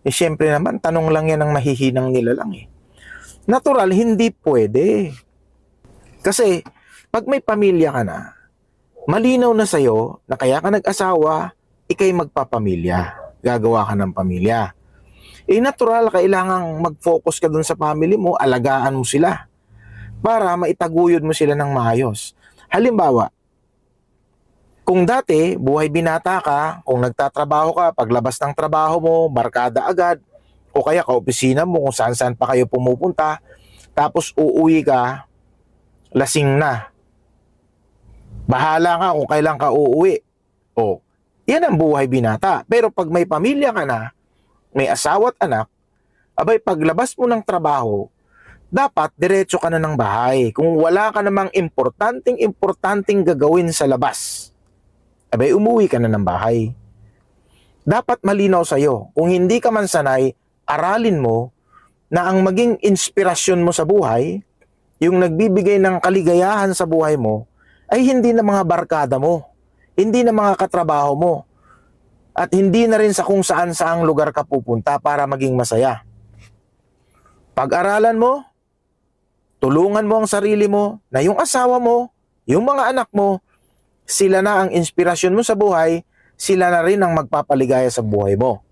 Eh syempre naman, tanong lang yan ng mahihinang nila lang eh. Natural, hindi pwede. Kasi, pag may pamilya ka na, malinaw na sa'yo na kaya ka nag-asawa, ikay magpapamilya. Gagawa ka ng pamilya. Eh natural, kailangang mag-focus ka dun sa family mo, alagaan mo sila para maitaguyod mo sila ng maayos. Halimbawa, kung dati, buhay binata ka, kung nagtatrabaho ka, paglabas ng trabaho mo, barkada agad, o kaya ka-opisina mo kung saan-saan pa kayo pumupunta, tapos uuwi ka, lasing na. Bahala ka kung kailan ka uuwi. O, yan ang buhay binata. Pero pag may pamilya ka na, may asawa at anak, abay paglabas mo ng trabaho, dapat diretso ka na ng bahay. Kung wala ka namang importanteng gagawin sa labas, abay umuwi ka na ng bahay. Dapat malinaw sa'yo. Kung hindi ka man sanay, aralin mo na ang maging inspirasyon mo sa buhay, yung nagbibigay ng kaligayahan sa buhay mo, ay hindi na mga barkada mo, hindi na mga katrabaho mo, at hindi na rin sa kung saan-saang lugar ka pupunta para maging masaya. Pag-aralan mo, tulungan mo ang sarili mo, na yung asawa mo, yung mga anak mo, sila na ang inspirasyon mo sa buhay, sila na rin ang magpapaligaya sa buhay mo.